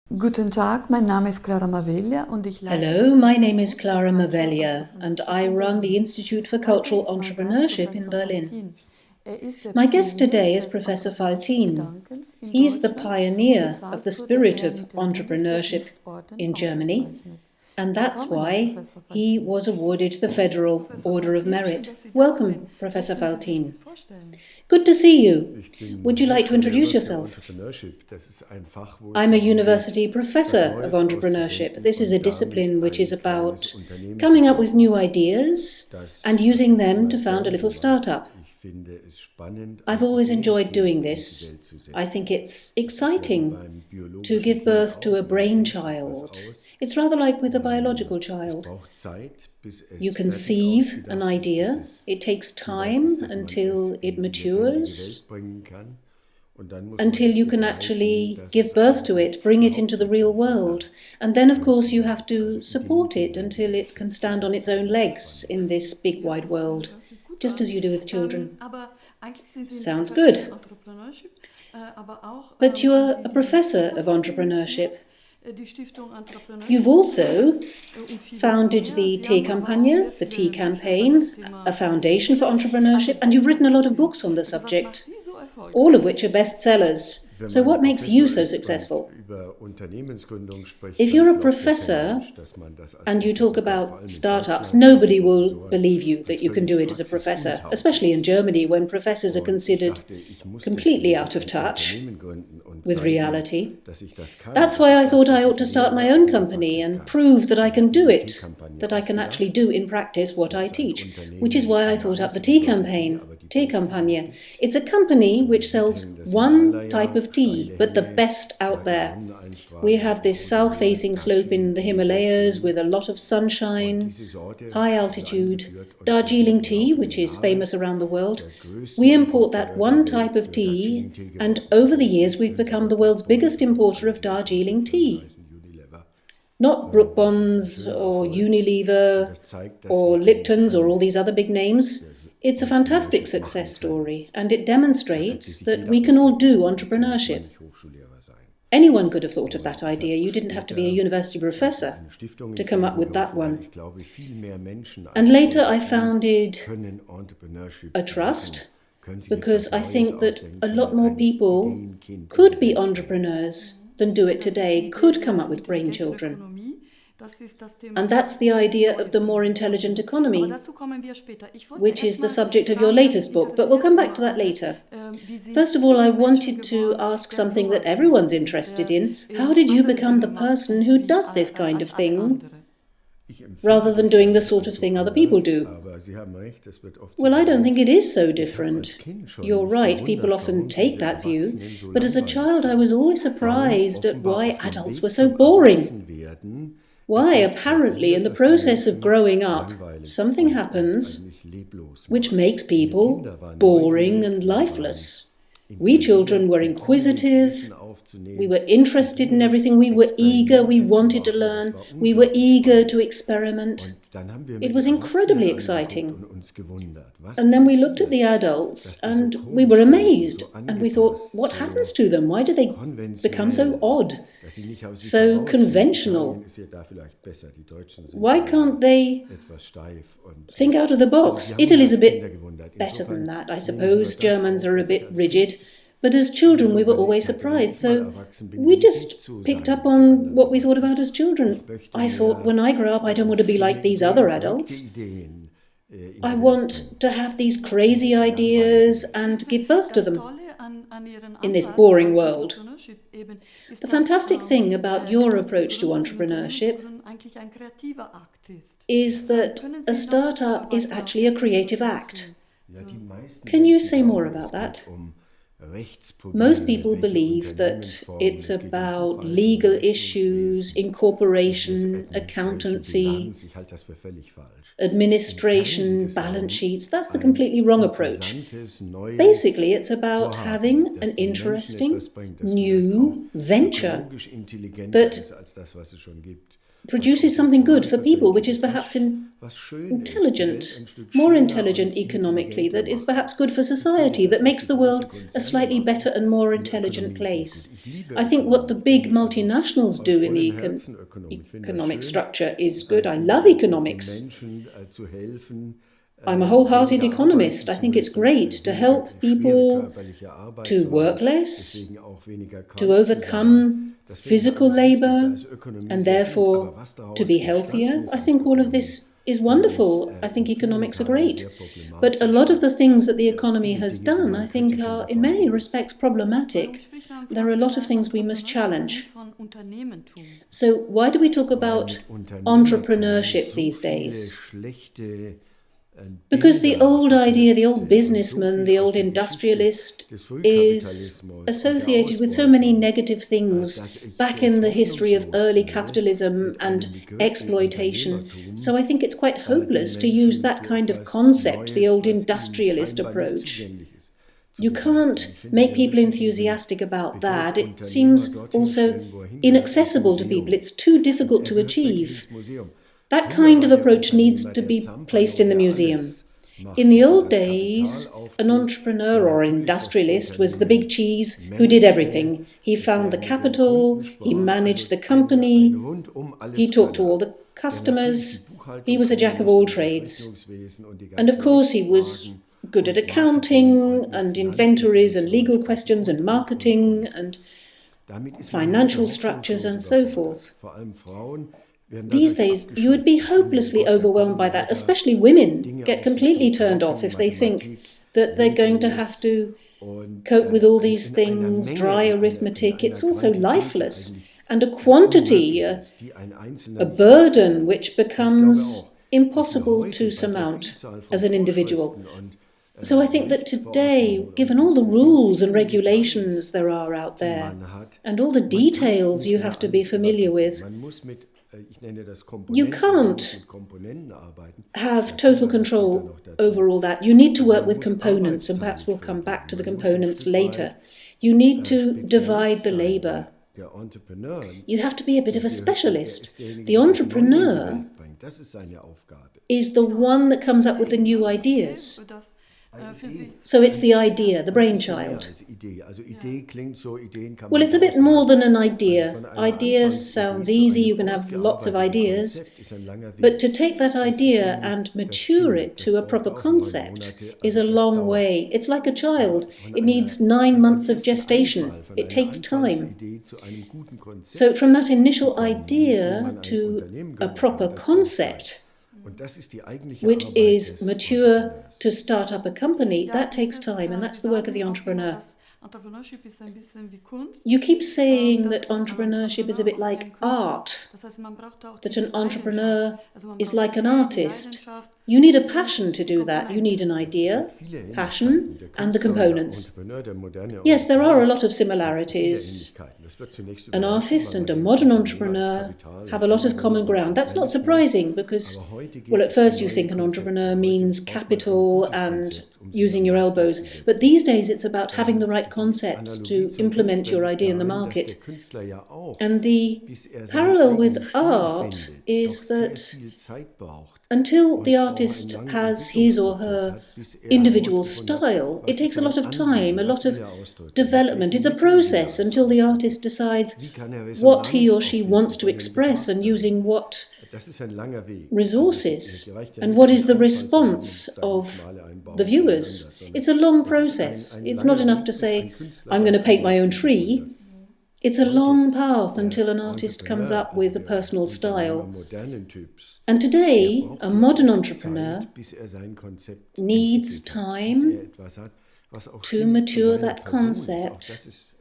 Guten Tag, mein Name ist Clara Maveglia und ich leite. Hello, my name is Clara Maveglia and I run the Institute for Cultural Entrepreneurship in Berlin. My guest today is Professor Faltin. He's the pioneer of the spirit of entrepreneurship in Germany, and that's why he was awarded the Federal Order of Merit. Welcome, Professor Faltin. Good to see you. Would you like to introduce yourself? I'm a university professor of entrepreneurship. This is a discipline which is about coming up with new ideas and using them to found a little startup. I've always enjoyed doing this. I think it's exciting to give birth to a brainchild. It's rather like with a biological child. You conceive an idea, it takes time until it matures, until you can actually give birth to it, bring it into the real world. And then, of course, you have to support it until it can stand on its own legs in this big wide world, just as you do with children. Sounds good. But you're a professor of entrepreneurship. You've also founded the T-Kampagne, the T campaign, a foundation for entrepreneurship, and you've written a lot of books on the subject, all of which are bestsellers. So what makes you so successful? If you're a professor and you talk about startups, nobody will believe you that you can do it as a professor, especially in Germany when professors are considered completely out of touch with reality. That's why I thought I ought to start my own company and prove that I can do it, that I can actually do in practice what I teach, which is why I thought up the T-Kampagne. T-Kampagne. It's a company which sells one type of tea, but the best out there. We have this south-facing slope in the Himalayas with a lot of sunshine, high altitude, Darjeeling tea, which is famous around the world. We import that one type of tea, and over the years we've become the world's biggest importer of Darjeeling tea. Not Brook Bonds or Unilever or Lipton's or all these other big names. It's a fantastic success story, and it demonstrates that we can all do entrepreneurship. Anyone could have thought of that idea. You didn't have to be a university professor to come up with that one. And later I founded a trust because I think that a lot more people could be entrepreneurs than do it today, could come up with brain children. And that's the idea of the more intelligent economy, which is the subject of your latest book, but we'll come back to that later. First of all, I wanted to ask something that everyone's interested in. How did you become the person who does this kind of thing, rather than doing the sort of thing other people do? Well, I don't think it is so different. You're right, people often take that view, but as a child I was always surprised at why adults were so boring. Why, apparently, in the process of growing up, something happens which makes people boring and lifeless. We children were inquisitive, we were interested in everything, we were eager, we wanted to learn, we were eager to experiment. It was incredibly exciting. And then we looked at the adults and we were amazed and we thought, what happens to them? Why do they become so odd, so conventional? Why can't they think out of the box? Italy's a bit better than that, I suppose. Germans are a bit rigid. But as children, we were always surprised, so we just picked up on what we thought about as children. I thought, when I grow up, I don't want to be like these other adults. I want to have these crazy ideas and give birth to them in this boring world. The fantastic thing about your approach to entrepreneurship is that a startup is actually a creative act. Can you say more about that? Most people believe that it's about legal issues, incorporation, accountancy, administration, balance sheets. That's the completely wrong approach. Basically, it's about having an interesting new venture that produces something good for people, which is perhaps intelligent, more intelligent economically, that is perhaps good for society, that makes the world a slightly better and more intelligent place. I think what the big multinationals do in the economic structure is good. I love economics. I'm a wholehearted economist. I think it's great to help people to work less, to overcome physical labor, and therefore to be healthier. I think all of this is wonderful. I think economics are great. But a lot of the things that the economy has done, I think, are in many respects problematic. There are a lot of things we must challenge. So why do we talk about entrepreneurship these days? Because the old idea, the old businessman, the old industrialist is associated with so many negative things back in the history of early capitalism and exploitation. So I think it's quite hopeless to use that kind of concept, the old industrialist approach. You can't make people enthusiastic about that. It seems also inaccessible to people. It's too difficult to achieve. That kind of approach needs to be placed in the museum. In the old days, an entrepreneur or industrialist was the big cheese who did everything. He found the capital, he managed the company, he talked to all the customers, he was a jack of all trades. And of course he was good at accounting and inventories and legal questions and marketing and financial structures and so forth. These days, you would be hopelessly overwhelmed by that. Especially women get completely turned off if they think that they're going to have to cope with all these things, dry arithmetic. It's also lifeless. And a quantity, a burden which becomes impossible to surmount as an individual. So I think that today, given all the rules and regulations there are out there, and all the details you have to be familiar with, you can't have total control over all that. You need to work with components, and perhaps we'll come back to the components later. You need to divide the labor. You have to be a bit of a specialist. The entrepreneur is the one that comes up with the new ideas. So it's the idea, the brainchild. Well, it's a bit more than an idea. Idea sounds easy, you can have lots of ideas. But to take that idea and mature it to a proper concept is a long way. It's like a child. It needs 9 months of gestation. It takes time. So from that initial idea to a proper concept, which is mature to start up a company, that takes time, and that's the work of the entrepreneur. You keep saying that entrepreneurship is a bit like art, that an entrepreneur is like an artist. You need a passion to do that. You need an idea, passion, and the components. Yes, there are a lot of similarities. An artist and a modern entrepreneur have a lot of common ground. That's not surprising because, well, at first you think an entrepreneur means capital and using your elbows. But these days it's about having the right concepts to implement your idea in the market. And the parallel with art is that until the artist has his or her individual style, it takes a lot of time, a lot of development. It's a process until the artist decides what he or she wants to express and using what resources and what is the response of the viewers. It's a long process. It's not enough to say, I'm going to paint my own tree. It's a long path until an artist comes up with a personal style. And today, a modern entrepreneur needs time to mature that concept.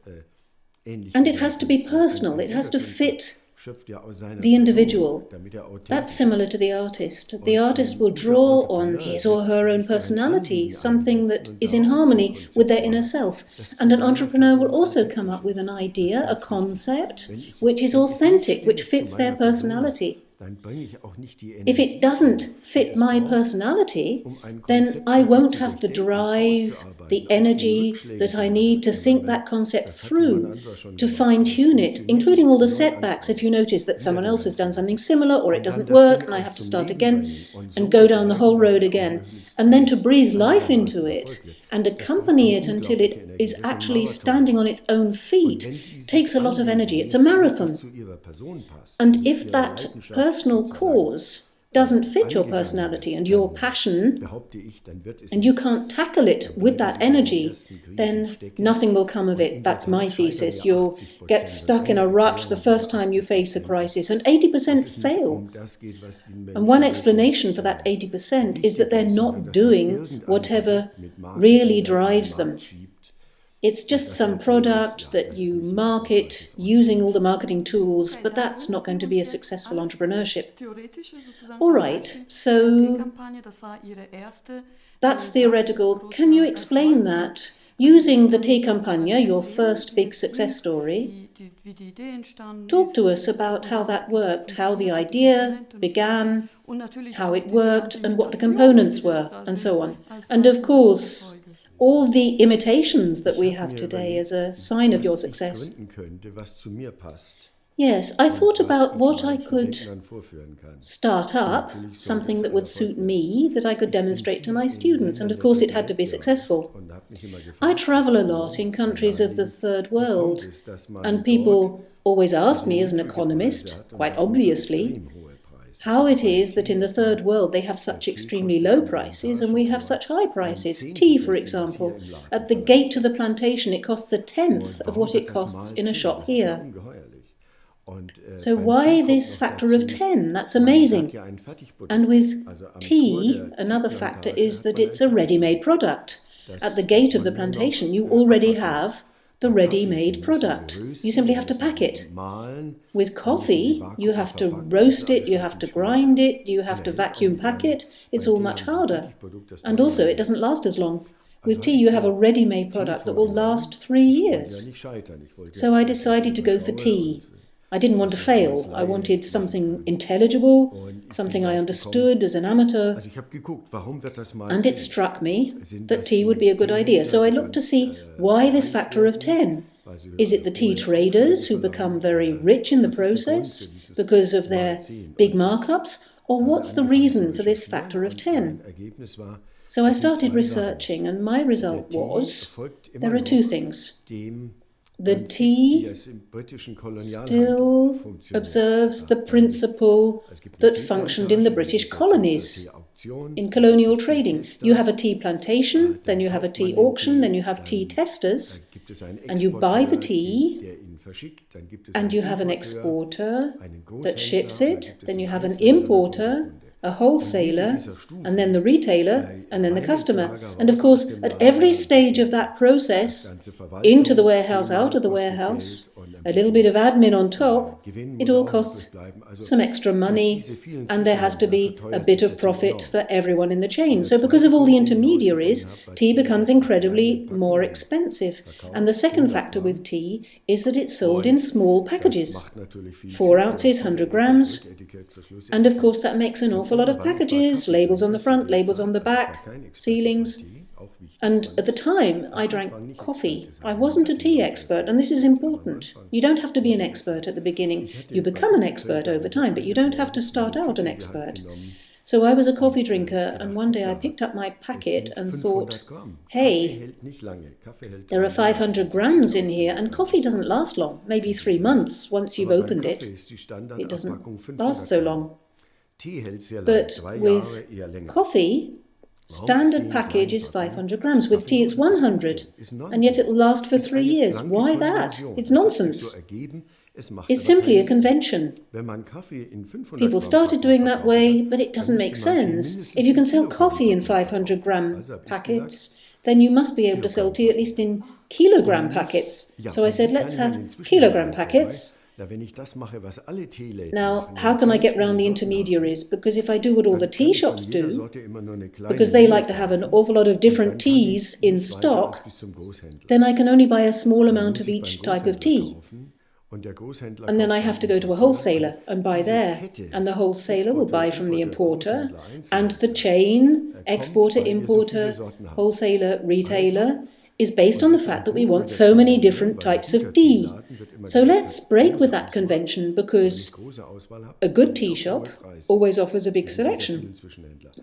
And it has to be personal. It has to fit the individual. That's similar to the artist. The artist will draw on his or her own personality, something that is in harmony with their inner self. And an entrepreneur will also come up with an idea, a concept, which is authentic, which fits their personality. If it doesn't fit my personality, then I won't have the drive, the energy that I need to think that concept through, to fine-tune it, including all the setbacks if you notice that someone else has done something similar or it doesn't work and I have to start again and go down the whole road again. And then to breathe life into it and accompany it until it is actually standing on its own feet takes a lot of energy. It's a marathon. And if that personal cause doesn't fit your personality and your passion, and you can't tackle it with that energy, then nothing will come of it. That's my thesis. You'll get stuck in a rut the first time you face a crisis, and 80% fail. And one explanation for that 80% is that they're not doing whatever really drives them. It's just some product that you market using all the marketing tools, but that's not going to be a successful entrepreneurship. All right, so that's theoretical. Can you explain that? Using the T-Kampagne, your first big success story, talk to us about how that worked, how the idea began, how it worked, and what the components were, and so on. And of course, all the imitations that we have today as a sign of your success. Yes, I thought about what I could start up, something that would suit me, that I could demonstrate to my students, and of course it had to be successful. I travel a lot in countries of the third world, and people always ask me as an economist, quite obviously, how it is that in the third world they have such extremely low prices and we have such high prices. Tea, for example, at the gate to the plantation it costs a tenth of what it costs in a shop here. So why this factor of 10? That's amazing. And with tea, another factor is that it's a ready-made product. At the gate of the plantation you already have the ready-made product. You simply have to pack it. With coffee, you have to roast it, you have to grind it, you have to vacuum pack it. It's all much harder. And also, it doesn't last as long. With tea, you have a ready-made product that will last 3 years. So I decided to go for tea. I didn't want to fail. I wanted something intelligible, something I understood as an amateur. And it struck me that tea would be a good idea. So I looked to see why this factor of 10. Is it the tea traders who become very rich in the process because of their big markups? Or what's the reason for this factor of 10? So I started researching, and my result was there are two things. The tea still observes the principle that functioned in the British colonies, in colonial trading. You have a tea plantation, then you have a tea auction, then you have tea testers, and you buy the tea, and you have an exporter that ships it, then you have an importer, a wholesaler, and then the retailer, and then the customer. And of course, at every stage of that process, into the warehouse, out of the warehouse, a little bit of admin on top, it all costs some extra money, and there has to be a bit of profit for everyone in the chain. So because of all the intermediaries, tea becomes incredibly more expensive. And the second factor with tea is that it's sold in small packages, 4 ounces, 100 grams, and of course that makes an awful lot of packages, labels on the front, labels on the back, ceilings. And at the time, I drank coffee. I wasn't a tea expert, and this is important. You don't have to be an expert at the beginning. You become an expert over time, but you don't have to start out an expert. So I was a coffee drinker, and one day I picked up my packet and thought, hey, there are 500 grams in here, and coffee doesn't last long, maybe 3 months once you've opened it. It doesn't last so long. But with coffee, standard package is 500 grams. With tea, it's 100. And yet it'll last for 3 years. Why that? It's nonsense. It's simply a convention. People started doing that way, but it doesn't make sense. If you can sell coffee in 500 gram packets, then you must be able to sell tea at least in kilogram packets. So I said, let's have kilogram packets. Now, how can I get round the intermediaries? Because if I do what all the tea shops do, because they like to have an awful lot of different teas in stock, then I can only buy a small amount of each type of tea. And then I have to go to a wholesaler and buy there. And the wholesaler will buy from the importer, and the chain, exporter, importer, wholesaler, retailer, is based on the fact that we want so many different types of tea. So let's break with that convention, because a good tea shop always offers a big selection.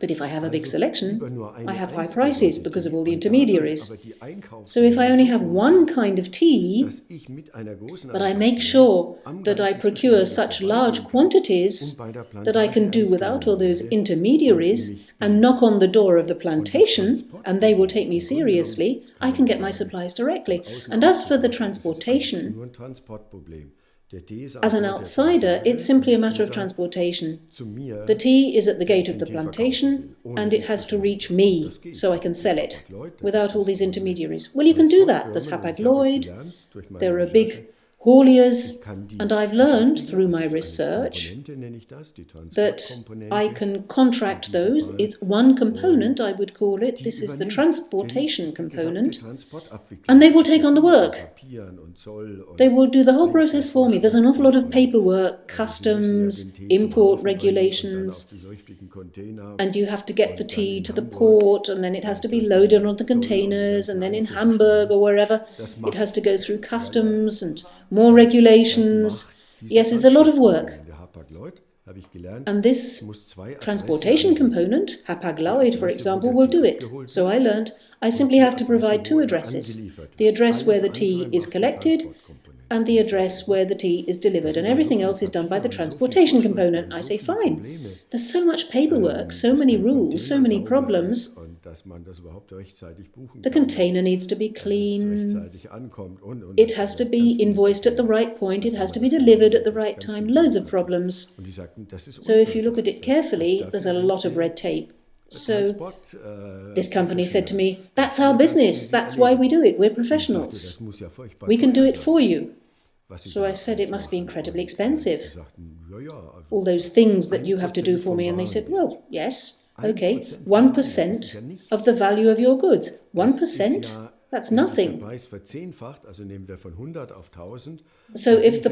But if I have a big selection, I have high prices because of all the intermediaries. So if I only have one kind of tea, but I make sure that I procure such large quantities that I can do without all those intermediaries and knock on the door of the plantation, and they will take me seriously, I can get my supplies directly. And as for the transportation, as an outsider, it's simply a matter of transportation. The tea is at the gate of the plantation, and it has to reach me so I can sell it without all these intermediaries. Well, you can do that. There's Hapag-Lloyd, there are big hauliers, and I've learned through my research that I can contract those. It's one component, I would call it. This is the transportation component, and they will take on the work. They will do the whole process for me. There's an awful lot of paperwork, customs, import regulations, and you have to get the tea to the port, and then it has to be loaded on the containers, and then in Hamburg or wherever, it has to go through customs and more regulations. Yes, it's a lot of work. And this transportation component, Hapag-Lloyd, for example, will do it. So I learned I simply have to provide two addresses. The address where the tea is collected and the address where the tea is delivered. And everything else is done by the transportation component. I say, fine. There's so much paperwork, so many rules, so many problems. The container needs to be clean. It has to be invoiced at the right point. It has to be delivered at the right time. Loads of problems. So if you look at it carefully, there's a lot of red tape. So this company said to me, that's our business. That's why we do it. We're professionals. We can do it for you. So I said, it must be incredibly expensive. All those things that you have to do for me. And they said, well, yes. Okay, 1% of the value of your goods. 1%? That's nothing. So if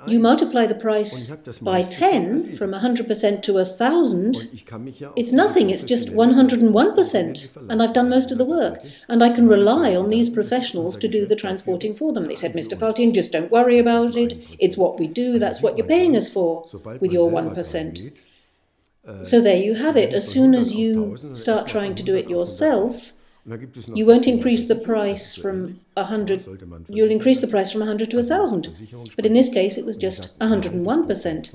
you multiply the price by 10, from 100% to 1,000, it's nothing, it's just 101%. And I've done most of the work. And I can rely on these professionals to do the transporting for them. They said, Mr. Faltin, just don't worry about it. It's what we do, that's what you're paying us for with your 1%. So there you have it. As soon as you start trying to do it yourself, you won't increase the price from 100, you'll increase the price from 100 to 1,000. But in this case, it was just 101%.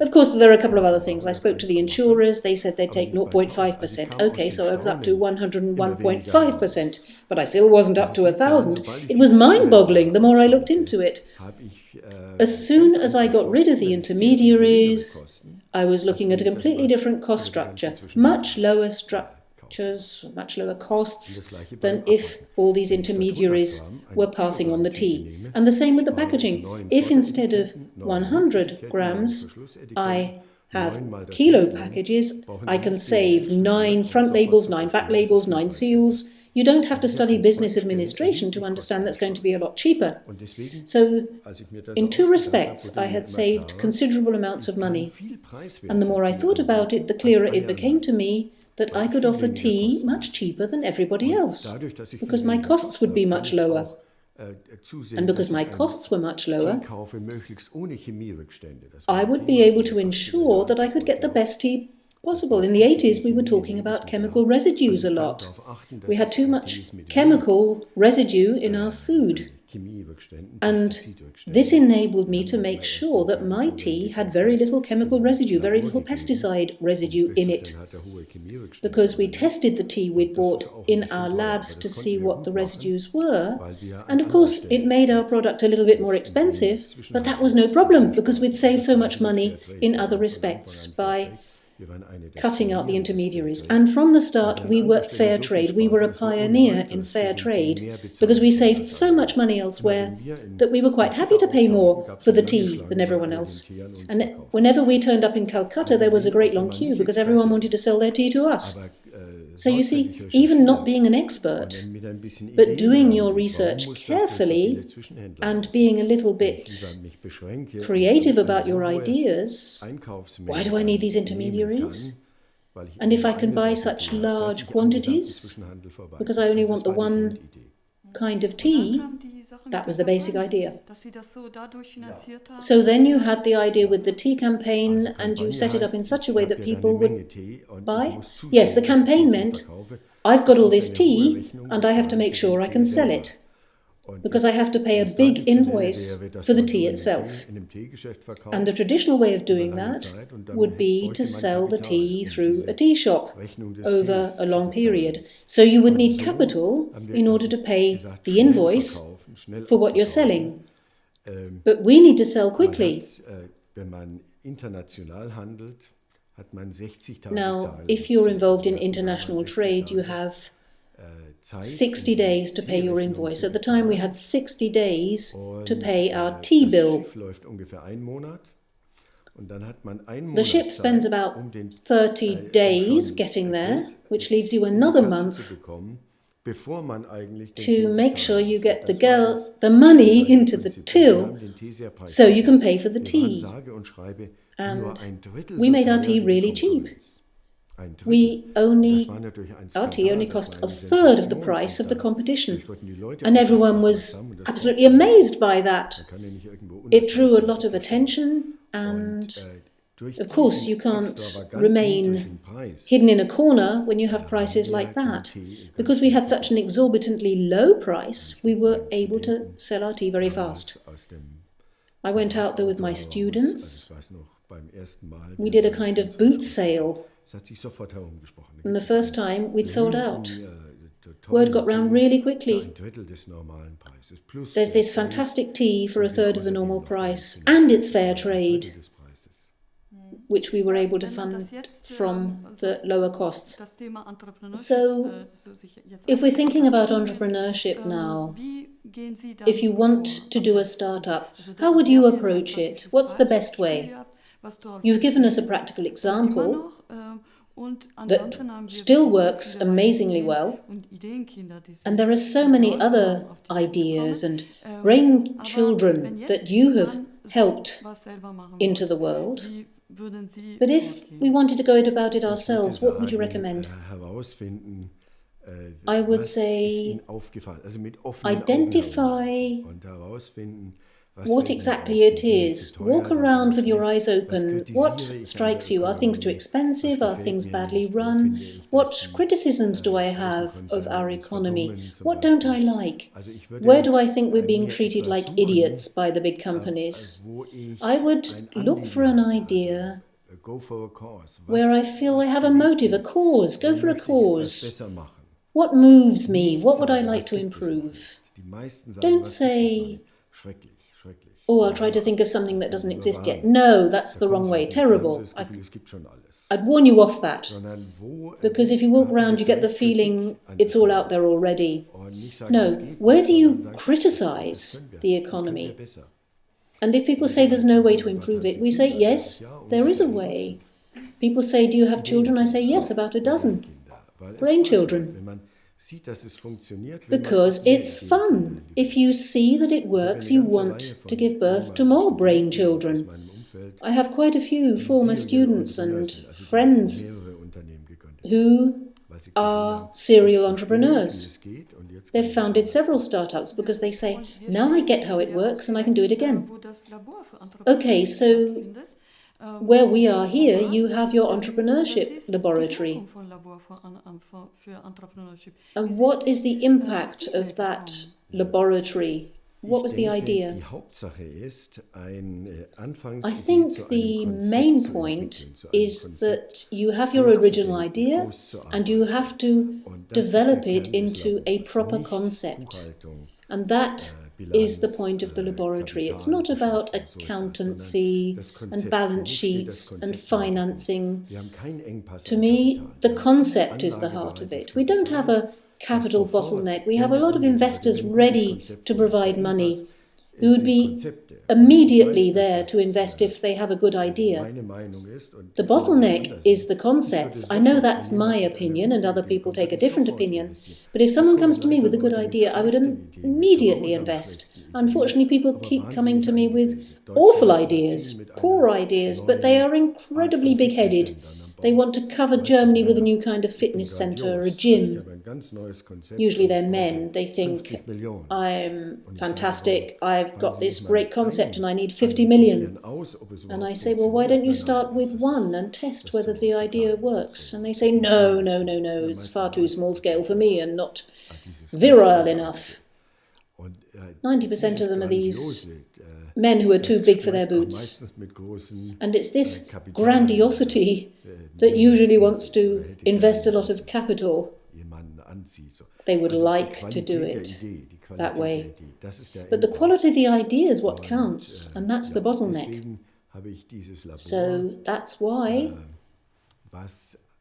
Of course, there are a couple of other things. I spoke to the insurers. They said they'd take 0.5%. Okay, so I was up to 101.5%. But I still wasn't up to 1,000. It was mind-boggling the more I looked into it. As soon as I got rid of the intermediaries, I was looking at a completely different cost structure, much lower much lower costs than if all these intermediaries were passing on the tea. And the same with the packaging. If instead of 100 grams, I have kilo packages, I can save 9 front labels, 9 back labels, 9 seals. You don't have to study business administration to understand that's going to be a lot cheaper. So, in 2 respects, I had saved considerable amounts of money. And the more I thought about it, the clearer it became to me that I could offer tea much cheaper than everybody else, because my costs would be much lower. And because my costs were much lower, I would be able to ensure that I could get the best tea possible. In the 80s, we were talking about chemical residues a lot. We had too much chemical residue in our food. And this enabled me to make sure that my tea had very little chemical residue, very little pesticide residue in it. Because we tested the tea we'd bought in our labs to see what the residues were. And of course, it made our product a little bit more expensive, but that was no problem because we'd saved so much money in other respects by cutting out the intermediaries. And from the start, we were fair trade. We were a pioneer in fair trade because we saved so much money elsewhere that we were quite happy to pay more for the tea than everyone else. And whenever we turned up in Calcutta, there was a great long queue because everyone wanted to sell their tea to us. So you see, even not being an expert, but doing your research carefully and being a little bit creative about your ideas, why do I need these intermediaries? And if I can buy such large quantities, because I only want the one kind of tea, that was the basic idea. So then you had the idea with the tea campaign and you set it up in such a way that people would buy? Yes, the campaign meant, I've got all this tea and I have to make sure I can sell it, because I have to pay a big invoice for the tea itself. And the traditional way of doing that would be to sell the tea through a tea shop over a long period. So you would need capital in order to pay the invoice for what you're selling. But we need to sell quickly. Now, if you're involved in international trade, you have 60 days to pay your invoice. At the time we had 60 days to pay our tea bill. The ship spends about 30 days getting there, which leaves you another month to make sure you get the money into the till so you can pay for the tea. And we made our tea really cheap. Our tea only cost a third of the price of the competition. And everyone was absolutely amazed by that. It drew a lot of attention, and of course you can't remain hidden in a corner when you have prices like that. Because we had such an exorbitantly low price, we were able to sell our tea very fast. I went out there with my students. We did a kind of boot sale. And the first time we'd sold out. Word got round really quickly. There's this fantastic tea for a third of the normal price, and it's fair trade, which we were able to fund from the lower costs. So, if we're thinking about entrepreneurship now, if you want to do a startup, how would you approach it? What's the best way? You've given us a practical example that still works amazingly well, and there are so many other ideas and brain children that you have helped into the world. But if we wanted to go about it ourselves, what would you recommend? I would say identify what exactly it is. Walk around with your eyes open. What strikes you? Are things too expensive? Are things badly run? What criticisms do I have of our economy? What don't I like? Where do I think we're being treated like idiots by the big companies? I would look for an idea where I feel I have a motive, a cause. Go for a cause. What moves me? What would I like to improve? Don't say, oh, I'll try to think of something that doesn't exist yet. No, that's the wrong way. Terrible. I'd warn you off that. Because if you walk around, you get the feeling it's all out there already. No, where do you criticize the economy? And if people say there's no way to improve it, we say, yes, there is a way. People say, do you have children? I say, yes, about a dozen. Brain children. Because it's fun. If you see that it works, you want to give birth to more brain children. I have quite a few former students and friends who are serial entrepreneurs. They've founded several startups because they say, now I get how it works and I can do it again. Okay, so where we are here, you have your entrepreneurship laboratory. And what is the impact of that laboratory? What was the idea? I think the main point is that you have your original idea and you have to develop it into a proper concept. And that is the point of the laboratory. It's not about accountancy and balance sheets and financing. To me, the concept is the heart of it. We don't have a capital bottleneck. We have a lot of investors ready to provide money. who would be immediately there to invest if they have a good idea. The bottleneck is the concepts. I know that's my opinion and other people take a different opinion, but if someone comes to me with a good idea, I would immediately invest. Unfortunately, people keep coming to me with awful ideas, poor ideas, but they are incredibly big-headed. They want to cover Germany with a new kind of fitness center or a gym. Usually they're men. They think, I'm fantastic, I've got this great concept and I need 50 million. And I say, well, why don't you start with one and test whether the idea works? And they say, no, it's far too small scale for me and not virile enough. 90% of them are these men who are too big for their boots. And it's this grandiosity that usually wants to invest a lot of capital. They would like to do it that way. But the quality of the idea is what counts, and that's the bottleneck. So that's why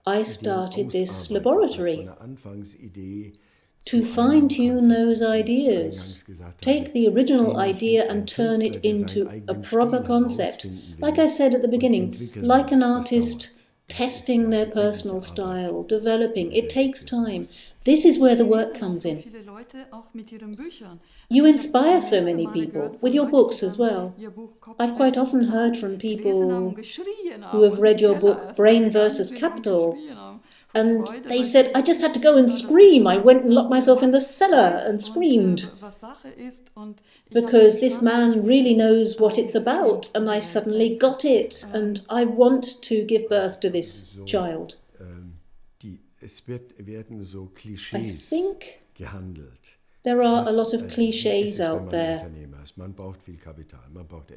I started this laboratory, to fine-tune those ideas. Take the original idea and turn it into a proper concept. Like I said at the beginning, like an artist testing their personal style, developing. It takes time. This is where the work comes in. You inspire so many people, with your books as well. I've quite often heard from people who have read your book, Brain versus Capital, and they said, I just had to go and scream. I went and locked myself in the cellar and screamed because this man really knows what it's about, and I suddenly got it, and I want to give birth to this child. I think there are a lot of cliches out there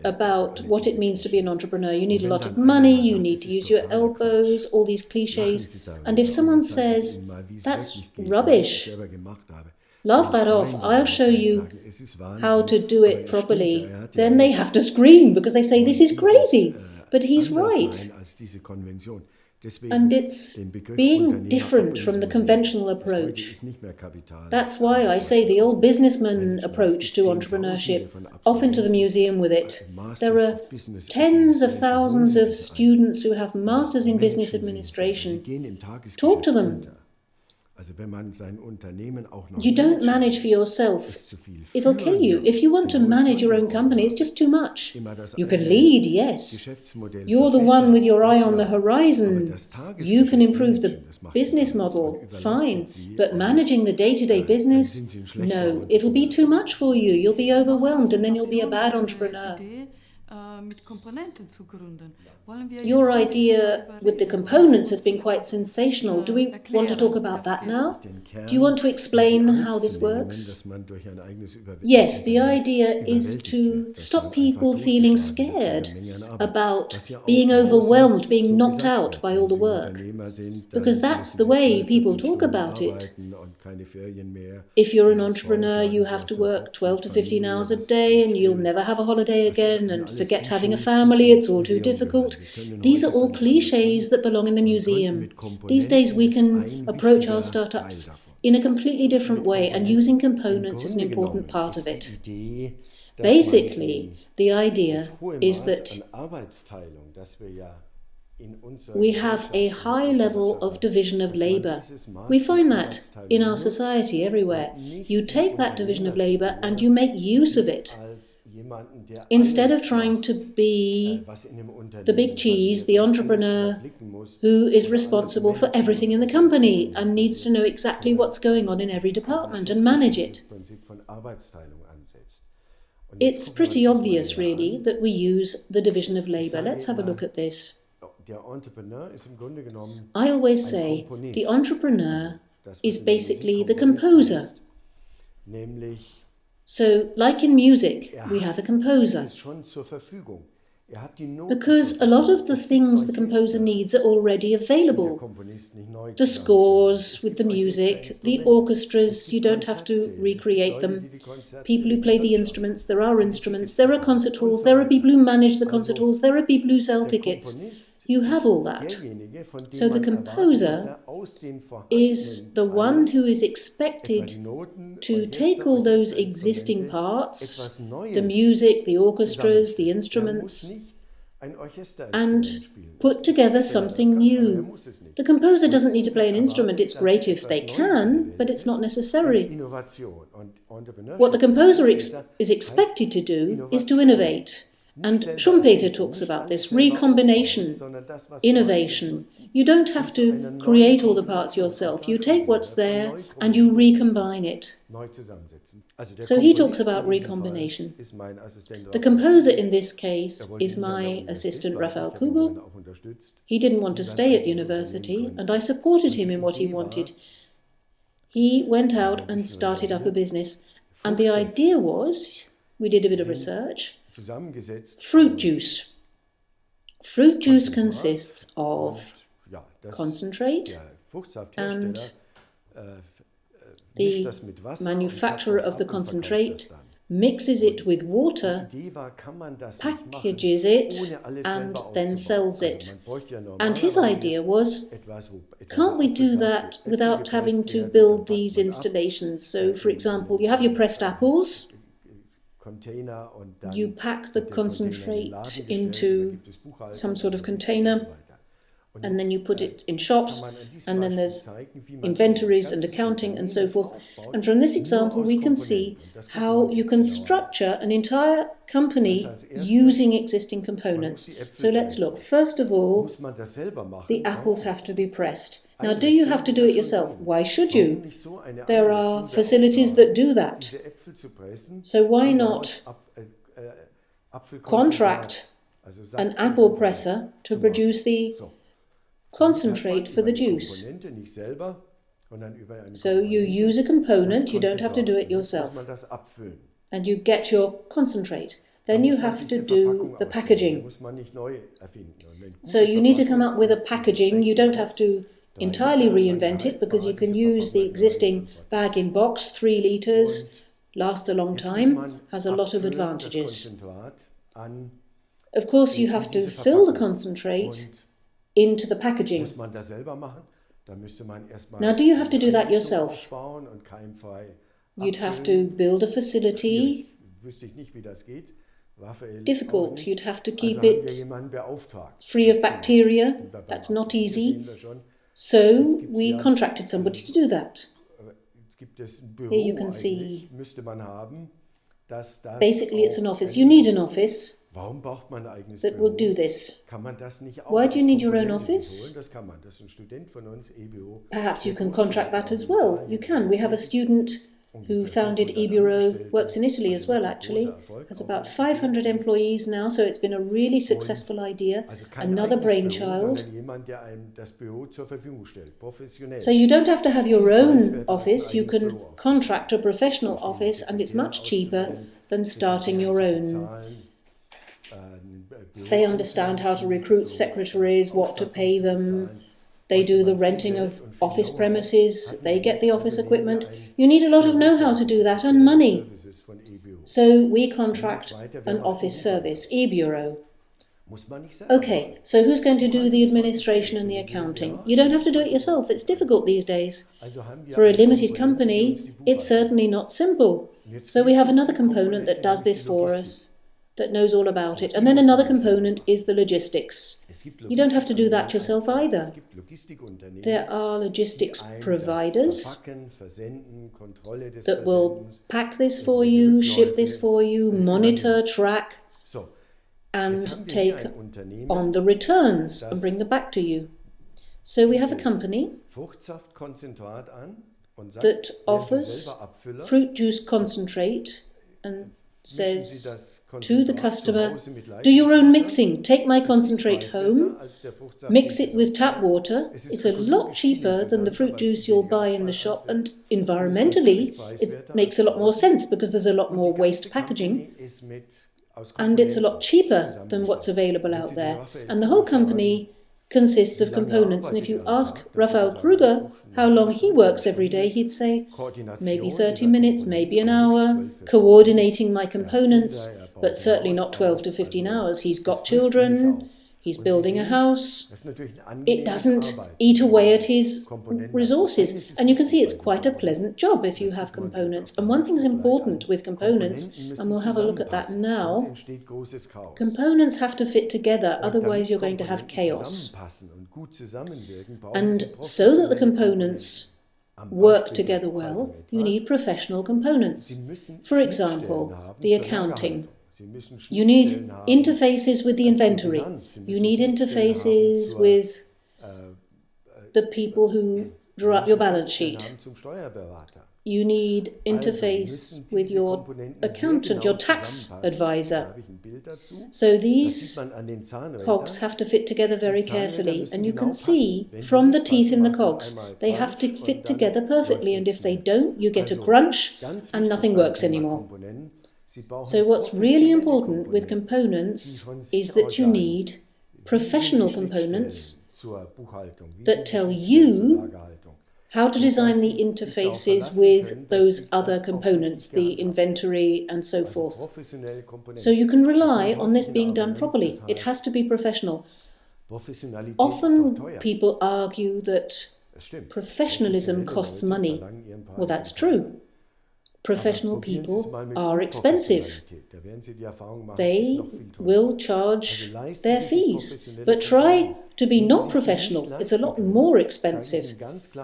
about what it means to be an entrepreneur. You need a lot of money, you need to use your elbows, all these cliches. And if someone says, that's rubbish, laugh that off, I'll show you how to do it properly. Then they have to scream because they say, this is crazy. But he's right. And it's being different from the conventional approach. That's why I say the old businessman approach to entrepreneurship, off into the museum with it. There are tens of thousands of students who have masters in business administration. Talk to them. You don't manage for yourself. It'll kill you. If you want to manage your own company, it's just too much. You can lead, yes. You're the one with your eye on the horizon. You can improve the business model, fine. But managing the day-to-day business, no. It'll be too much for you. You'll be overwhelmed and then you'll be a bad entrepreneur. Your idea with the components has been quite sensational. Do we want to talk about that now? Do you want to explain how this works? Yes, the idea is to stop people feeling scared about being overwhelmed, being knocked out by all the work. Because that's the way people talk about it. If you're an entrepreneur, you have to work 12 to 15 hours a day and you'll never have a holiday again, and forget having a family, it's all too difficult. These are all cliches that belong in the museum. These days we can approach our startups in a completely different way, and using components is an important part of it. Basically, the idea is that we have a high level of division of labor. We find that in our society everywhere. You take that division of labor and you make use of it. Instead of trying to be the big cheese, the entrepreneur who is responsible for everything in the company and needs to know exactly what's going on in every department and manage it. It's pretty obvious, really, that we use the division of labor. Let's have a look at this. I always say the entrepreneur is basically the composer. So, like in music, we have a composer. Because a lot of the things the composer needs are already available. The scores with the music, the orchestras, you don't have to recreate them. People who play the instruments, there are concert halls, there are people who manage the concert halls, there are people who sell tickets. You have all that. So the composer is the one who is expected to take all those existing parts, the music, the orchestras, the instruments, and put together something new. The composer doesn't need to play an instrument. It's great if they can, but it's not necessary. What the composer is expected to do is to innovate. And Schumpeter talks about this, recombination, innovation. You don't have to create all the parts yourself. You take what's there and you recombine it. So he talks about recombination. The composer in this case is my assistant Raphael Kugel. He didn't want to stay at university, and I supported him in what he wanted. He went out and started up a business. And the idea was, we did a bit of research, fruit juice. Fruit juice consists of concentrate, and the manufacturer of the concentrate mixes it with water, packages it, and then sells it. And his idea was, can't we do that without having to build these installations? So, for example, you have your pressed apples, you pack the concentrate into some sort of container, and then you put it in shops, and then there's inventories and accounting and so forth. And from this example, we can see how you can structure an entire company using existing components. So let's look. First of all, the apples have to be pressed. Now, do you have to do it yourself? Why should you? There are facilities that do that. So why not contract an apple presser to produce the concentrate for the juice? So you use a component, you don't have to do it yourself, and you get your concentrate. Then you have to do the packaging. So you need to come up with a packaging. You don't have to entirely reinvent it, because you can use the existing bag-in-box, 3 litres, lasts a long time, has a lot of advantages. Of course, you have to fill the concentrate into the packaging. Now, do you have to do that yourself? You'd have to build a facility. Difficult. You'd have to keep it free of bacteria. That's not easy. So we contracted somebody to do that. Here you can see, basically it's an office. You need an office that will do this. Why do you need your own office? Perhaps you can contract that as well. You can. We have a student who founded eBureau, works in Italy as well actually, has about 500 employees now, so it's been a really successful idea, another brainchild. So you don't have to have your own office, you can contract a professional office, and it's much cheaper than starting your own. They understand how to recruit secretaries, what to pay them. They do the renting of office premises, they get the office equipment. You need a lot of know-how to do that, and money. So we contract an office service, eBureau. Okay, so who's going to do the administration and the accounting? You don't have to do it yourself, it's difficult these days. For a limited company, it's certainly not simple. So we have another component that does this for us, that knows all about it. And then another component is the logistics. You don't have to do that yourself either. There are logistics providers that will pack this for you, ship this for you, monitor, track, and take on the returns and bring them back to you. So we have a company that offers fruit juice concentrate and says to the customer, do your own mixing, take my concentrate home, mix it with tap water. It's a lot cheaper than the fruit juice you'll buy in the shop, and environmentally it makes a lot more sense because there's a lot more waste packaging, and it's a lot cheaper than what's available out there. And the whole company consists of components, and if you ask Raphael Kruger how long he works every day, he'd say maybe 30 minutes, maybe an hour, coordinating my components, but certainly not 12 to 15 hours. He's got children, He's building a house. It doesn't eat away at his resources. And you can see it's quite a pleasant job if you have components. And one thing's important with components, and we'll have a look at that now, components have to fit together, otherwise you're going to have chaos. And so that the components work together well, you need professional components. For example, the accounting. You need interfaces with the inventory. You need interfaces with the people who draw up your balance sheet. You need interface with your accountant, your tax advisor. So these cogs have to fit together very carefully. And you can see from the teeth in the cogs, they have to fit together perfectly. And if they don't, you get a crunch and nothing works anymore. So what's really important with components is that you need professional components that tell you how to design the interfaces with those other components, the inventory and so forth. So you can rely on this being done properly. It has to be professional. Often people argue that professionalism costs money. Well, that's true. Professional people are expensive. They will charge their fees. But try to be not professional. It's a lot more expensive.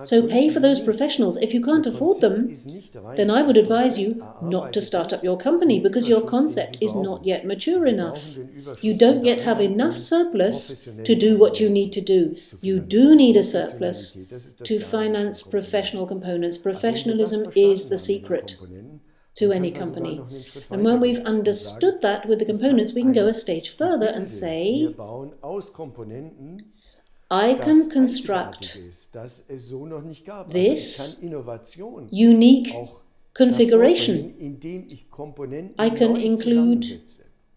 So pay for those professionals. If you can't afford them, then I would advise you not to start up your company because your concept is not yet mature enough. You don't yet have enough surplus to do what you need to do. You do need a surplus to finance professional components. Professionalism is the secret to any company. And when we've understood that with the components, we can go a stage further and say, I can construct this unique configuration. I can include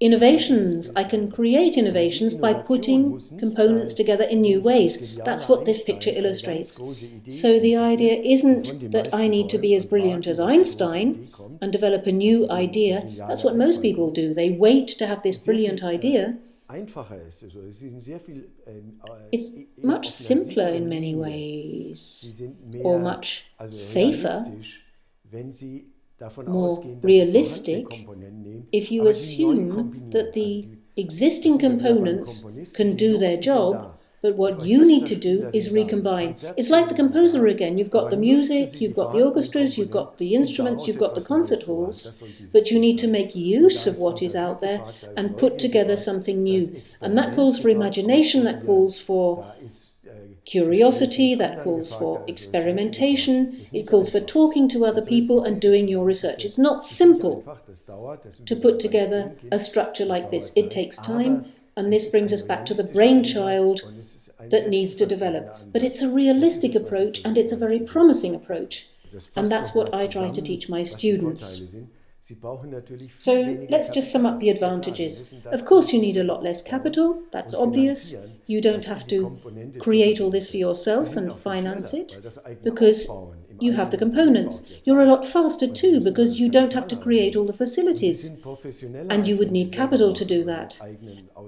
innovations. I can create innovations by putting components together in new ways. That's what this picture illustrates. So the idea isn't that I need to be as brilliant as Einstein and develop a new idea. That's what most people do. They wait to have this brilliant idea. It's much simpler in many ways, or much safer, more realistic, if you assume that the existing components can do their job, but what you need to do is recombine. It's like the composer again. You've got the music, you've got the orchestras, you've got the instruments, you've got the concert halls, but you need to make use of what is out there and put together something new. And that calls for imagination, that calls for curiosity, that calls for experimentation, it calls for talking to other people and doing your research. It's not simple to put together a structure like this. It takes time, and this brings us back to the brainchild that needs to develop. But it's a realistic approach, and it's a very promising approach. And that's what I try to teach my students. So let's just sum up the advantages. Of course you need a lot less capital, that's obvious. You don't have to create all this for yourself and finance it, because you have the components. You're a lot faster too, because you don't have to create all the facilities, and you would need capital to do that.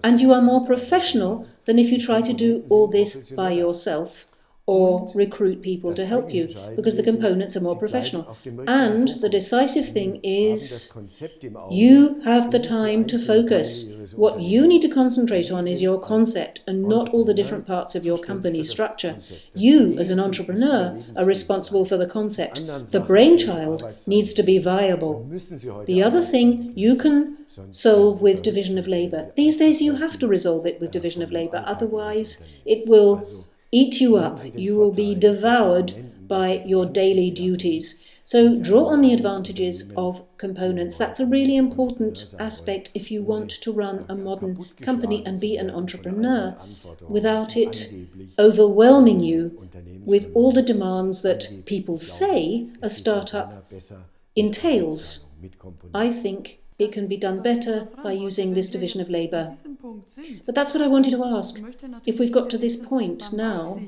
And you are more professional than if you try to do all this by yourself, or recruit people to help you, because the components are more professional. And the decisive thing is you have the time to focus. What you need to concentrate on is your concept and not all the different parts of your company structure. You, as an entrepreneur, are responsible for the concept. The brainchild needs to be viable. The other thing you can solve with division of labor. These days you have to resolve it with division of labor, otherwise it will eat you up. You will be devoured by your daily duties. So draw on the advantages of components. That's a really important aspect if you want to run a modern company and be an entrepreneur without it overwhelming you with all the demands that people say a startup entails. I think it can be done better by using this division of labor. But that's what I wanted to ask. If we've got to this point now,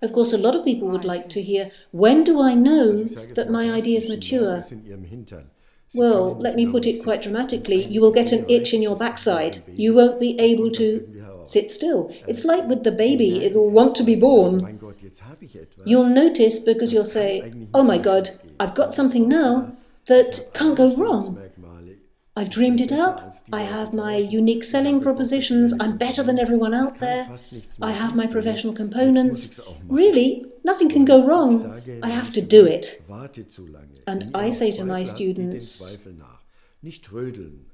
of course a lot of people would like to hear, when do I know that my idea is mature? Well, let me put it quite dramatically. You will get an itch in your backside. You won't be able to sit still. It's like with the baby, it'll want to be born. You'll notice because you'll say, oh my God, I've got something now that can't go wrong. I've dreamed it up. I have my unique selling propositions. I'm better than everyone out there. I have my professional components. Really, nothing can go wrong. I have to do it. And I say to my students,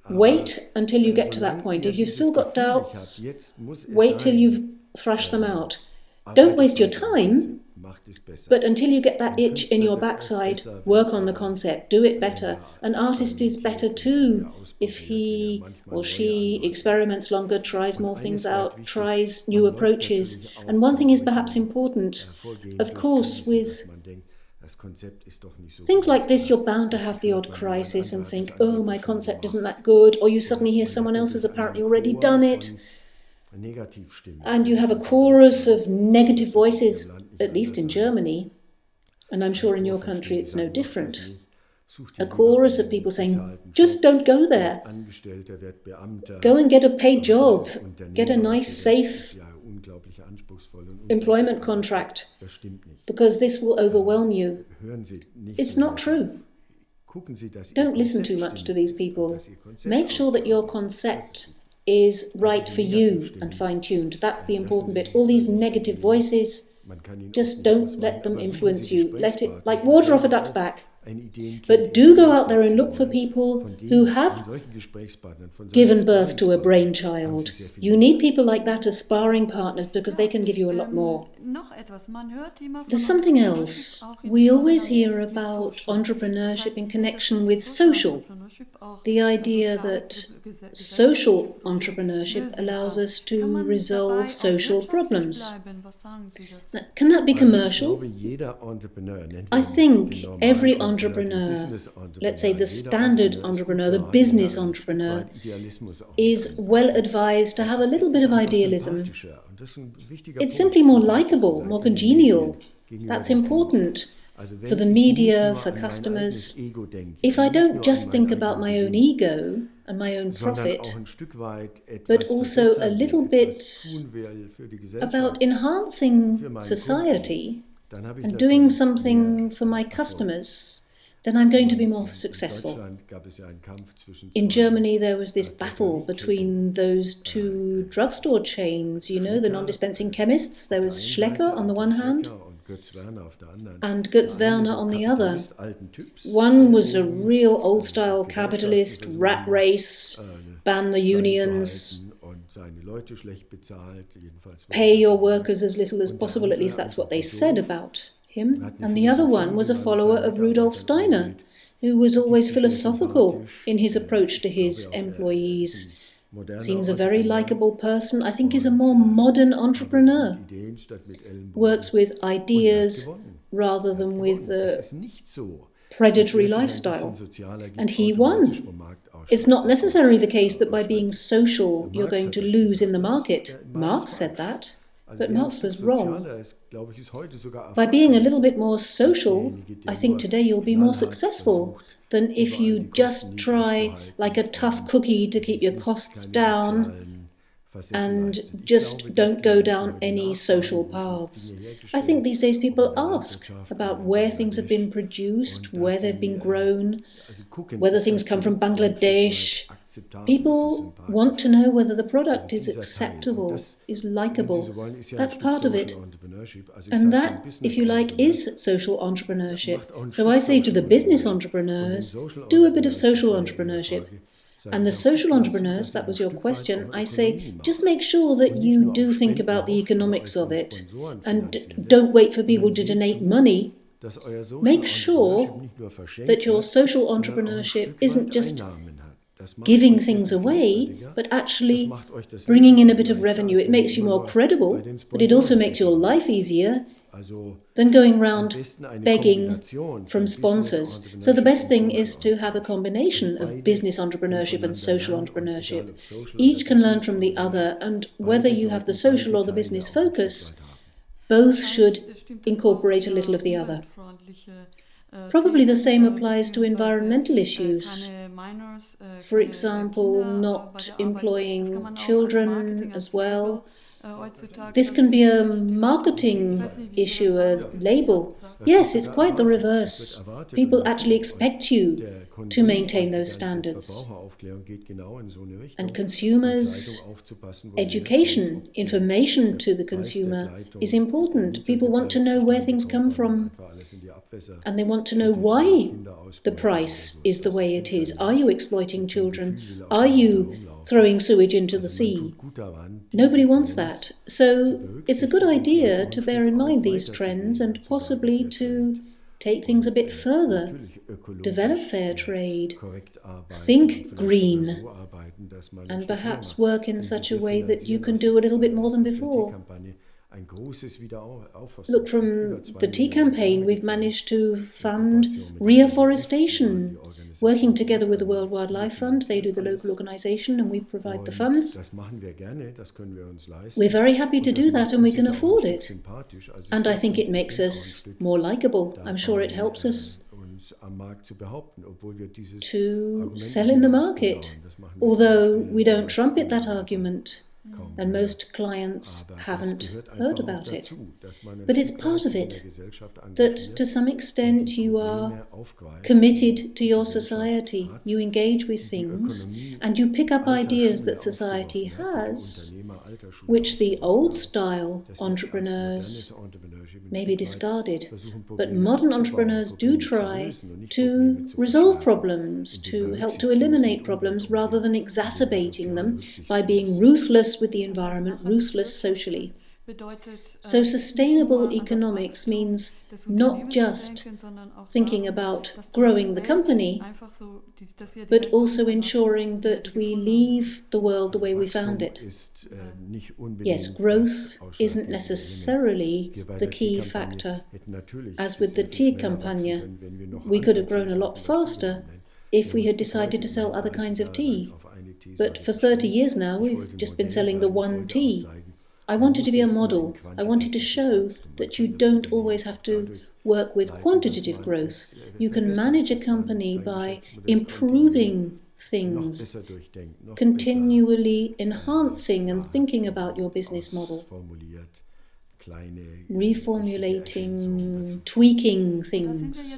wait until you get to that point. If you've still got doubts, wait till you've thrashed them out. Don't waste your time, but until you get that itch in your backside, work on the concept, do it better. An artist is better too if he or she experiments longer, tries more things out, tries new approaches. And one thing is perhaps important, of course, with things like this, you're bound to have the odd crisis and think, oh, my concept isn't that good, or you suddenly hear someone else has apparently already done it. And you have a chorus of negative voices, at least in Germany, and I'm sure in your country it's no different. A chorus of people saying, just don't go there. Go and get a paid job. Get a nice, safe employment contract, because this will overwhelm you. It's not true. Don't listen too much to these people. Make sure that your concept is right for you and fine-tuned. That's the important bit. All these negative voices, just don't let them influence you. Let it, like water off a duck's back. But do go out there and look for people who have given birth to a brainchild. You need people like that as sparring partners because they can give you a lot more. There's something else. We always hear about entrepreneurship in connection with social. The idea that social entrepreneurship allows us to resolve social problems. Can that be commercial? I think every entrepreneur, let's say the standard entrepreneur, the business entrepreneur, is well advised to have a little bit of idealism. It's simply more likable, more congenial. That's important for the media, for customers. If I don't just think about my own ego and my own profit, but also a little bit about enhancing society and doing something for my customers, then I'm going to be more successful. In Germany, there was this battle between those two drugstore chains, you know, the non-dispensing chemists. There was Schlecker on the one hand and Götz Werner on the other. One was a real old-style capitalist, rat race, ban the unions, pay your workers as little as possible, at least that's what they said about him. And the other one was a follower of Rudolf Steiner, who was always philosophical in his approach to his employees. Seems a very likable person. I think is a more modern entrepreneur. Works with ideas rather than with a predatory lifestyle. And he won. It's not necessarily the case that by being social you're going to lose in the market. Marx said that. But Marx was wrong. By being a little bit more social, I think today you'll be more successful than if you just try like a tough cookie to keep your costs down and just don't go down any social paths. I think these days people ask about where things have been produced, where they've been grown, whether things come from Bangladesh. People want to know whether the product is acceptable, is likable. That's part of it. And that, if you like, is social entrepreneurship. So I say to the business entrepreneurs, do a bit of social entrepreneurship. And the social entrepreneurs, that was your question, I say, just make sure that you do think about the economics of it and don't wait for people to donate money. Make sure that your social entrepreneurship isn't just giving things away, but actually bringing in a bit of revenue. It makes you more credible, but it also makes your life easier than going around begging from sponsors. So the best thing is to have a combination of business entrepreneurship and social entrepreneurship. Each can learn from the other, and whether you have the social or the business focus, both should incorporate a little of the other. Probably the same applies to environmental issues. For example, not employing children as well. This can be a marketing issue, a label. Yes, it's quite the reverse. People actually expect you to maintain those standards. And consumers, education, information to the consumer is important. People want to know where things come from, and they want to know why the price is the way it is. Are you exploiting children? Are you throwing sewage into the sea? Nobody wants that. So it's a good idea to bear in mind these trends and possibly to take things a bit further. Develop fair trade, think green, and perhaps work in such a way that you can do a little bit more than before. Look, from the tea campaign, we've managed to fund reforestation, working together with the World Wildlife Fund. They do the local organization and we provide the funds. We're very happy to do that and we can afford it. And I think it makes us more likable. I'm sure it helps us to sell in the market, although we don't trumpet that argument. And most clients haven't heard about it. But it's part of it, that to some extent you are committed to your society, you engage with things, and you pick up ideas that society has, which the old-style entrepreneurs may be discarded. But modern entrepreneurs do try to resolve problems, to help to eliminate problems, rather than exacerbating them by being ruthless with the environment, ruthless socially. So sustainable economics means not just thinking about growing the company, but also ensuring that we leave the world the way we found it. Yes, growth isn't necessarily the key factor. As with the tea campagne, we could have grown a lot faster if we had decided to sell other kinds of tea. But for 30 years now, we've just been selling the one tea. I wanted to be a model. I wanted to show that you don't always have to work with quantitative growth. You can manage a company by improving things, continually enhancing and thinking about your business model, reformulating, tweaking things.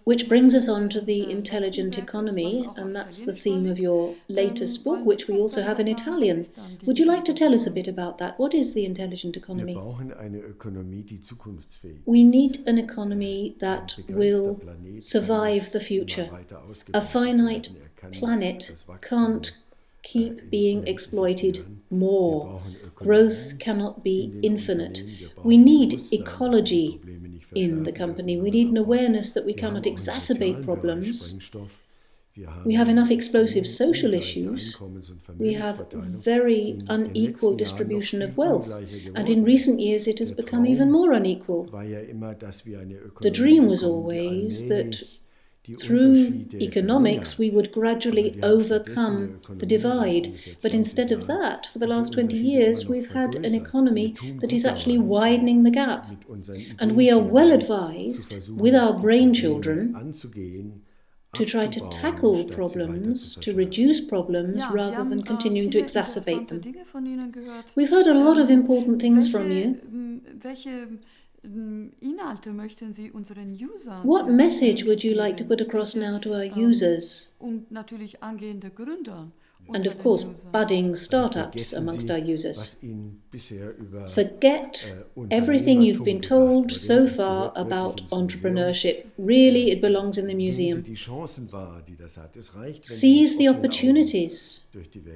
Which brings us on to the intelligent economy, and that's the theme of your latest book, which we also have in Italian. Would you like to tell us a bit about that? What is the intelligent economy? We need an economy that will survive the future. A finite planet can't keep being exploited more. Growth cannot be infinite. We need ecology in the company. We need an awareness that we cannot exacerbate problems. We have enough explosive social issues. We have very unequal distribution of wealth. And in recent years it has become even more unequal. The dream was always that through economics, we would gradually overcome the divide. But instead of that, for the last 20 years, we've had an economy that is actually widening the gap. And we are well advised, with our brain children, to try to tackle problems, to reduce problems, rather than continuing to exacerbate them. We've heard a lot of important things from you. What message would you like to put across now to our users? And of course, budding startups amongst our users. Forget everything you've been told so far about entrepreneurship. Really, it belongs in the museum. Seize the opportunities.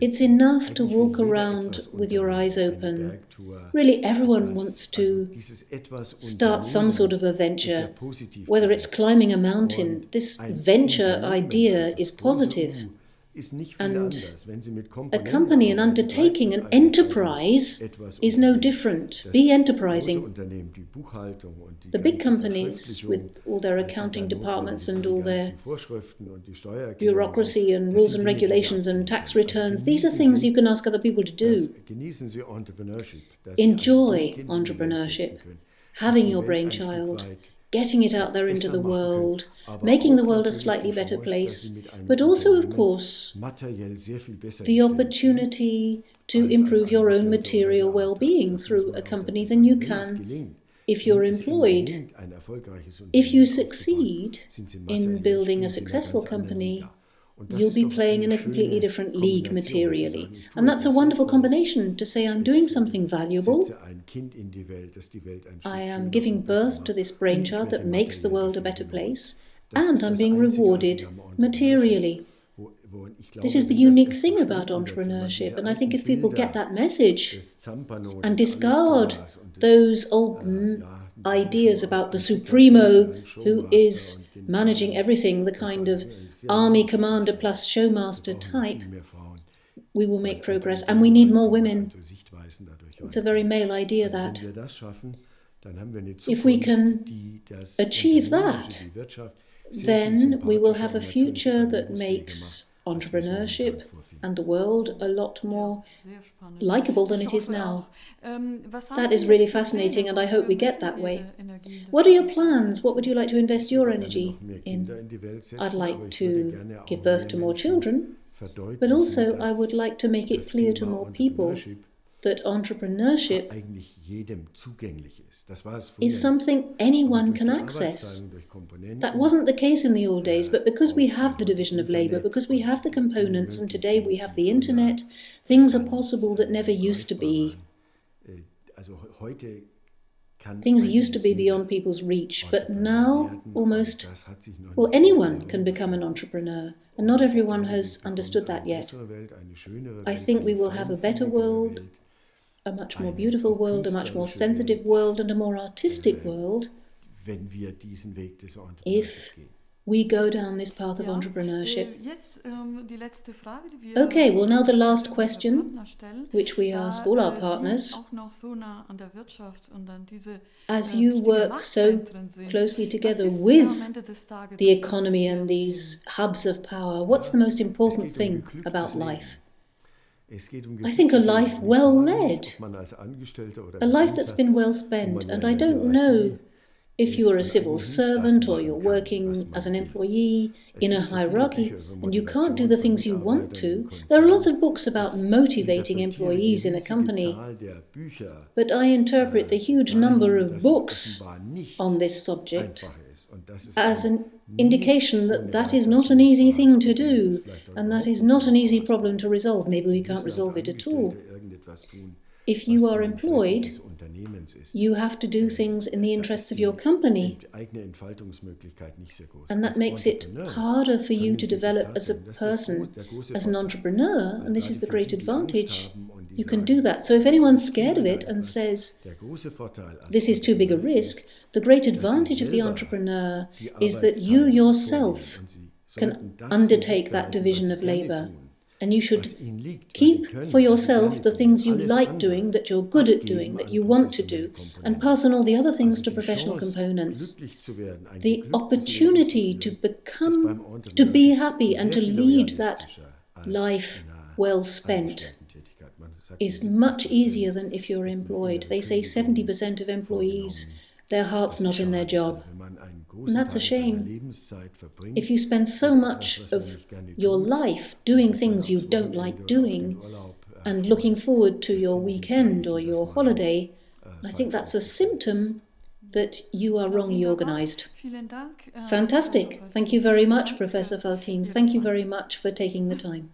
It's enough to walk around with your eyes open. Really, everyone wants to start some sort of a venture, whether it's climbing a mountain. This venture idea is positive. And a company, an undertaking, an enterprise is no different. Be enterprising. The big companies, with all their accounting departments and all their bureaucracy and rules and regulations and tax returns, these are things you can ask other people to do. Enjoy entrepreneurship, having your brainchild, getting it out there into the world, making the world a slightly better place, but also, of course, the opportunity to improve your own material well-being through a company than you can if you're employed. If you succeed in building a successful company, you'll be playing in a completely different league materially. And that's a wonderful combination to say I'm doing something valuable, I am giving birth to this brainchild that makes the world a better place, and I'm being rewarded materially. This is the unique thing about entrepreneurship, and I think if people get that message and discard those old ideas about the supremo who is managing everything, the kind of army commander plus showmaster type, we will make progress. And we need more women. It's a very male idea, that. If we can achieve that, then we will have a future that makes entrepreneurship and the world a lot more likable than it is now. That is really fascinating, and I hope we get that way. What are your plans? What would you like to invest your energy in? I'd like to give birth to more children, but also I would like to make it clear to more people that entrepreneurship is something anyone can access. That wasn't the case in the old days, but because we have the division of labour, because we have the components, and today we have the internet, things are possible that never used to be. Things used to be beyond people's reach, but now anyone can become an entrepreneur, and not everyone has understood that yet. I think we will have a better world, a much more beautiful world, a much more sensitive world, and a more artistic world if we go down this path of entrepreneurship. Okay, well, now the last question, which we ask all our partners. As you work so closely together with the economy and these hubs of power, what's the most important thing about life? I think a life well led, a life that's been well spent, and I don't know if you are a civil servant or you're working as an employee in a hierarchy and you can't do the things you want to. There are lots of books about motivating employees in a company, but I interpret the huge number of books on this subject as an indication that that is not an easy thing to do, and that is not an easy problem to resolve. Maybe we can't resolve it at all. If you are employed, you have to do things in the interests of your company, and that makes it harder for you to develop as a person, as an entrepreneur, and this is the great advantage. You can do that. So if anyone's scared of it and says, this is too big a risk, the great advantage of the entrepreneur is that you yourself can undertake that division of labour. And you should keep for yourself the things you like doing, that you're good at doing, that you want to do, and pass on all the other things to professional components. The opportunity to be happy and to lead that life well spent is much easier than if you're employed. They say 70% of employees, their heart's not in their job. And that's a shame. If you spend so much of your life doing things you don't like doing and looking forward to your weekend or your holiday, I think that's a symptom that you are wrongly organised. Fantastic. Thank you very much, Professor Faltin. Thank you very much for taking the time.